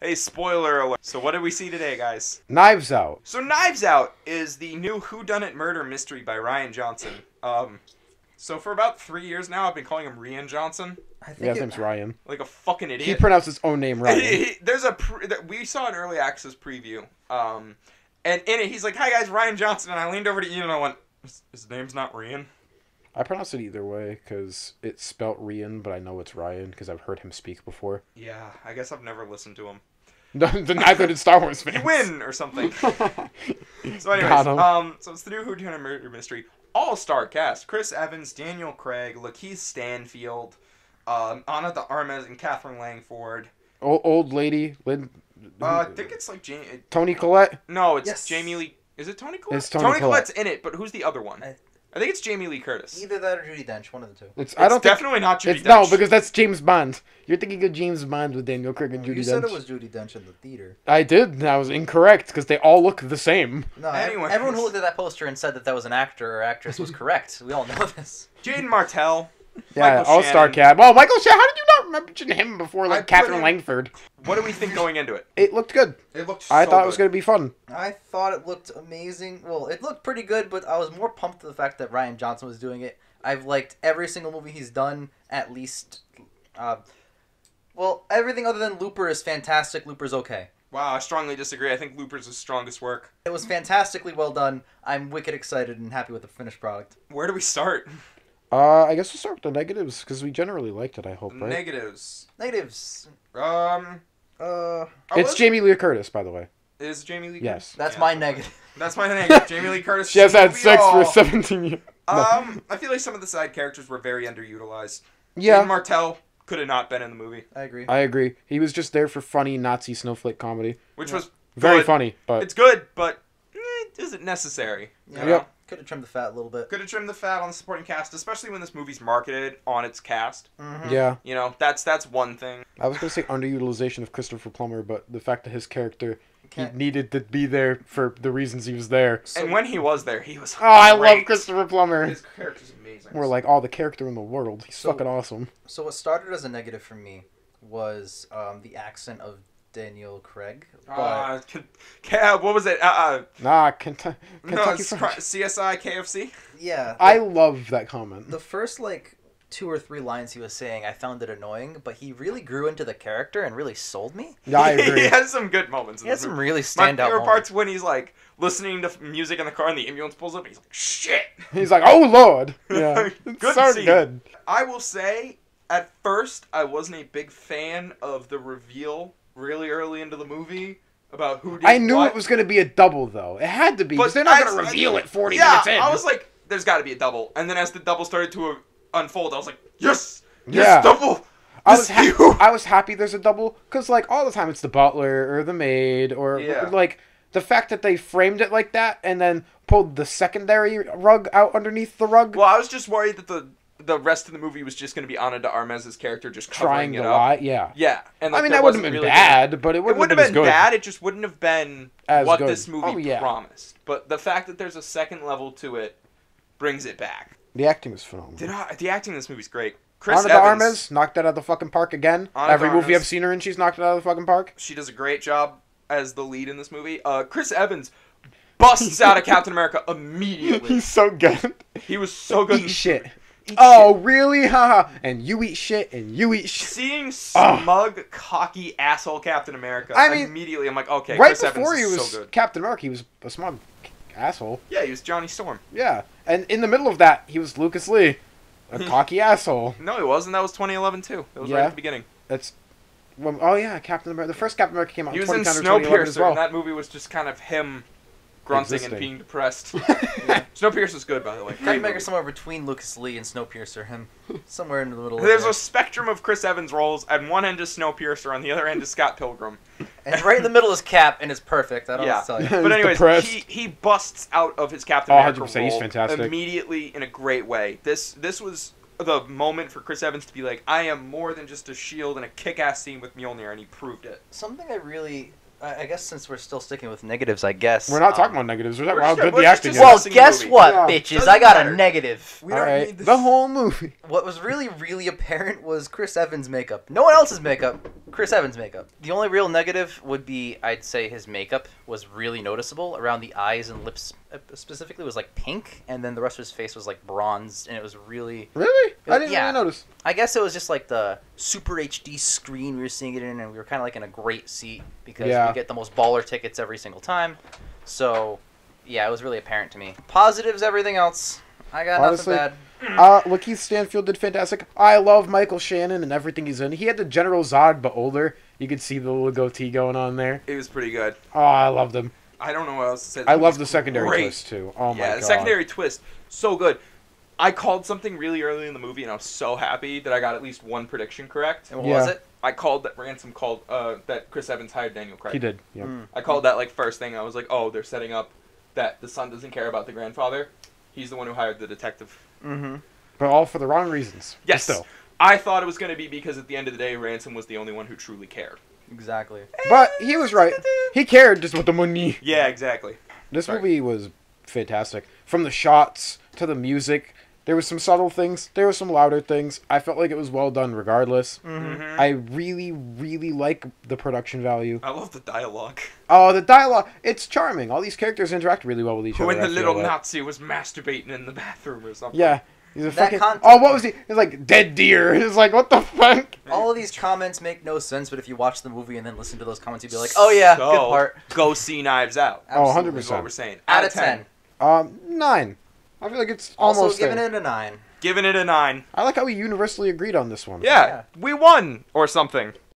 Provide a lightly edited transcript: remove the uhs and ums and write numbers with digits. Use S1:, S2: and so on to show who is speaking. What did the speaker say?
S1: Hey, spoiler alert. So what did we see today, guys?
S2: Knives Out.
S1: So Knives Out is the new whodunit murder mystery by Rian Johnson. So for about 3 years now, I've been calling him Rian Johnson.
S3: I think
S2: Yeah, his name's Ryan.
S1: Like a fucking idiot.
S2: He pronounced his own name Ryan.
S1: There's we saw an early access preview. And in it, he's like, "Hi guys, Rian Johnson," and I leaned over to Ian and I went, "His name's not Rian."
S2: I pronounce it either way because it's spelt Rian, but I know it's Ryan because I've heard him speak before.
S1: Yeah, I guess I've never listened to him.
S2: Neither did Star Wars fans.
S1: You win or something. So anyways,
S2: Got him.
S1: so it's the new whodunit murder mystery. All-star cast: Chris Evans, Daniel Craig, Lakeith Stanfield, Ana de Armas, and Catherine Langford.
S2: Old lady, Lynn.
S1: I think it's like
S2: Toni Collette.
S1: No, it's
S3: Yes.
S1: Jamie Lee. Is it Toni Collette?
S2: It's Toni Collette.
S1: Collette's in it, but who's the other one? I think it's Jamie Lee Curtis.
S3: either that or Judi Dench, one of the two.
S2: It's
S1: Definitely not Judi
S2: It's
S1: Dench.
S2: no, because that's James Bond. You're thinking of James Bond with Daniel Craig and Judi
S3: You
S2: Dench.
S3: said it was Judi Dench in the theater.
S2: I did, and I was incorrect because they all look the same.
S3: No,
S1: Anyways.
S3: everyone who looked at that poster and said that that was an actor or actress was correct. We all know this.
S1: Jaden Martell.
S2: Yeah,
S1: Michael
S2: all-star
S1: Shannon.
S2: cat. Well, Michael Shannon. How did you not mention him before,
S1: I
S2: like
S1: put
S2: Catherine
S1: him-
S2: Langford?
S1: What do we think going into it?
S2: It looked good.
S1: It looked.
S2: I thought it was going to be fun.
S3: I thought it looked amazing. Well, it looked pretty good, but I was more pumped to the fact that Rian Johnson was doing it. I've liked every single movie he's done, at least. Well, everything other than Looper is fantastic. Looper's okay.
S1: Wow, I strongly disagree. I think Looper's his strongest work.
S3: It was fantastically well done. I'm wicked excited and happy with the finished product.
S1: Where do we start?
S2: I guess we'll start with the negatives because we generally liked it. I hope, right?
S1: Negatives.
S3: Negatives.
S2: It's Jamie Lee Curtis, by the way.
S1: Is Jamie Lee?
S2: Yes.
S3: That's
S1: Yeah,
S3: my negative.
S1: That's my negative. Jamie Lee Curtis.
S2: She has had
S1: we
S2: sex
S1: all-
S2: for 17 years.
S1: I feel like some of the side characters were very underutilized.
S2: Yeah,
S1: Jaden Martell could have not been in the movie,
S3: I agree.
S2: I agree. He was just there for funny Nazi snowflake comedy.
S1: which
S3: Yeah.
S1: was
S2: Very
S1: good.
S2: funny, but
S1: It's good, but isn't necessary. You know?
S2: Yep.
S3: Could have trimmed the fat a little bit.
S1: Could have trimmed the fat on the supporting cast, especially when this movie's marketed on its cast.
S3: Mm-hmm.
S2: yeah.
S1: You know, that's one thing.
S2: I was going to say underutilization of Christopher Plummer, but the fact that his character, he
S3: Can't-
S2: needed to be there for the reasons he was there.
S1: And when he was there, he was.
S2: Oh, I
S1: great.
S2: love Christopher Plummer.
S1: His character's amazing.
S2: We're like, oh, the character in the world. He's
S3: So-
S2: fucking awesome.
S3: So what started as a negative for me was the accent of Daniel Craig. But
S1: What was it?
S2: Nah,
S1: No,
S2: Kentucky
S1: it's
S2: Fried.
S1: CSI KFC.
S3: yeah,
S2: I love that comment.
S3: the first like 2 or 3 lines he was saying, I found it annoying, but he really grew into the character and really sold me.
S2: Yeah, I agree.
S1: He has some good moments.
S3: He
S1: In
S3: had
S1: this
S3: some
S1: movie.
S3: really
S1: My
S3: standout
S1: favorite
S3: moments.
S1: part's when he's like listening to music in the car and the ambulance pulls up and he's like, "Shit."
S2: He's like, oh, Lord. Yeah, it's
S1: Good
S2: so
S1: scene.
S2: good.
S1: I will say, at first, I wasn't a big fan of the reveal really early into the movie about who did
S2: I knew
S1: what.
S2: it was going to be a double, though. It had to be, because they're not going to reveal it 40 minutes in.
S1: I was like, there's got to be a double. And then as the double started to unfold, I was like, yes!
S2: Yeah.
S1: Yes, double!
S2: I
S1: This
S2: was,
S1: you!
S2: I was happy there's a double, because, like, all the time it's the butler or the maid, or,
S1: Yeah.
S2: like, the fact that they framed it like that and then pulled the secondary rug out underneath the rug,
S1: Well, I was just worried that the rest of the movie was just going to be Ana de Armas' character just covering
S2: trying
S1: it
S2: to
S1: up.
S2: lie. Yeah.
S1: Yeah. And like,
S2: I mean,
S1: there
S2: that wouldn't
S1: wasn't
S2: have been
S1: really
S2: bad, but it
S1: It
S2: wouldn't
S1: wouldn't
S2: have
S1: have
S2: been
S1: been
S2: as good.
S1: bad. It just wouldn't have been
S2: As
S1: what
S2: good.
S1: this movie
S2: Oh, yeah.
S1: promised. But the fact that there's a second level to it brings it back.
S2: The acting was phenomenal.
S1: The acting in this movie's great. Chris
S2: Ana de
S1: Evans,
S2: Armas knocked it out of the fucking park again.
S1: Ana de
S2: Every movie
S1: Armas.
S2: I've seen her in, she's knocked it out of the fucking park.
S1: she does a great job as the lead in this movie. Chris Evans busts out of Captain America immediately.
S2: He's so good.
S1: He was so good.
S2: Eat shit.
S1: Eat
S2: Oh, really? Haha. And you eat shit, and you eat shit.
S1: Seeing smug, cocky, asshole Captain America,
S2: I mean,
S1: immediately I'm like, okay,
S2: Right
S1: Chris
S2: before
S1: Evans
S2: he
S1: is
S2: was
S1: so good.
S2: Captain America, he was a smug asshole.
S1: Yeah, he was Johnny Storm.
S2: Yeah. And in the middle of that, he was Lucas Lee, a cocky asshole.
S1: No, he wasn't. That was 2011 too. That was right
S2: Yeah.
S1: at the beginning.
S2: That's... Well, oh, yeah, Captain America. The first Captain America came out
S1: He
S2: in
S1: was in
S2: 2010 or 2011 as
S1: Snowpiercer,
S2: well.
S1: and that movie was just kind of him grunting
S2: Existing.
S1: and being depressed. Yeah. Snowpiercer's good, by the way. Great
S3: Captain
S1: movie.
S3: America somewhere between Lucas Lee and Snowpiercer, him somewhere in the middle.
S1: There's
S3: of
S1: a spectrum of Chris Evans roles. At one end is Snowpiercer, on the other end is Scott Pilgrim.
S3: and right in the middle is Cap, and it's perfect. I don't
S1: Yeah.
S3: tell you.
S1: But
S2: He's
S1: anyways,
S2: depressed.
S1: he busts out of his Captain
S2: Oh,
S1: America
S2: 100%, he's
S1: role
S2: fantastic.
S1: immediately in a great way. This was the moment for Chris Evans to be like, I am more than just a shield in a kick-ass scene with Mjolnir, and he proved it.
S3: Something I really, I guess since we're still sticking with negatives, I guess.
S2: We're not talking about negatives. We're talking
S1: we're
S2: about how
S1: just-
S2: good
S1: we're
S2: the
S1: just
S2: acting is.
S3: Well,
S1: discussing the
S3: guess
S1: movie.
S3: what,
S2: Yeah.
S3: bitches?
S1: Doesn't
S3: I got
S1: matter.
S3: a negative.
S1: We
S2: All
S1: don't
S2: right, the whole movie.
S3: What was really, really apparent was Chris Evans' makeup. No one else's makeup. Chris Evans' makeup. The only real negative would be, I'd say his makeup was really noticeable. Around the eyes and lips specifically was like pink, and then the rest of his face was like bronze, and it was really...
S2: Really? I didn't
S3: Yeah.
S2: really notice.
S3: I guess it was just like the super HD screen we were seeing it in, and we were kind of like in a great seat because
S2: Yeah.
S3: we get the most baller tickets every single time. So, yeah, it was really apparent to me. Positives, everything else. I got
S2: Honestly,
S3: nothing bad.
S2: Lakeith Stanfield did fantastic. I love Michael Shannon and everything he's in. He had the General Zod, but older. You could see the little goatee going on there.
S1: It was pretty good.
S2: Oh, I loved him.
S1: I don't know what else to say.
S2: I
S1: This
S2: love
S1: movie's
S2: the secondary
S1: great.
S2: twist, too. Oh, my
S1: Yeah,
S2: God.
S1: the secondary twist, so good. I called something really early in the movie, and I was so happy that I got at least one prediction correct.
S3: And what was
S2: Yeah.
S3: it?
S1: I called that Ransom called that Chris Evans hired Daniel Craig.
S2: He did, yeah.
S3: Mm.
S1: I called that like first thing. I was like, oh, they're setting up that the son doesn't care about the grandfather. He's the one who hired the detective.
S3: Mm-hmm.
S2: But all for the wrong reasons. But
S1: Yes.
S2: still.
S1: I thought it was going to be because at the end of the day, Ransom was the only one who truly cared.
S3: Exactly.
S2: But he was right. He cared just with the money.
S1: Yeah, exactly.
S2: This
S1: Sorry.
S2: movie was fantastic. From the shots to the music, there was some subtle things. There were some louder things. I felt like it was well done regardless.
S3: Mm-hmm.
S2: I really, really like the production value.
S1: I love the dialogue.
S2: Oh, the dialogue. It's charming. All these characters interact really well with each other.
S1: When
S2: I
S1: the
S2: feel
S1: little
S2: like.
S1: Nazi was masturbating in the bathroom or something.
S2: Yeah. He's a
S3: That
S2: fucking...
S3: content-
S2: Oh, what was he? He's like, dead deer. It's like, what the fuck?
S3: All of these comments make no sense, but if you watch the movie and then listen to those comments, you'd be like, oh yeah,
S1: So,
S3: good part.
S1: Go see Knives Out.
S2: Oh,
S3: Absolutely.
S2: 100%.
S1: Is what we're saying.
S3: Out of 10.
S2: 9. I feel like it's
S3: Also
S2: almost
S3: giving
S2: there.
S3: it a 9.
S1: Giving it a 9.
S2: I like how we universally agreed on this one.
S1: Yeah,
S3: Yeah.
S1: we won or something.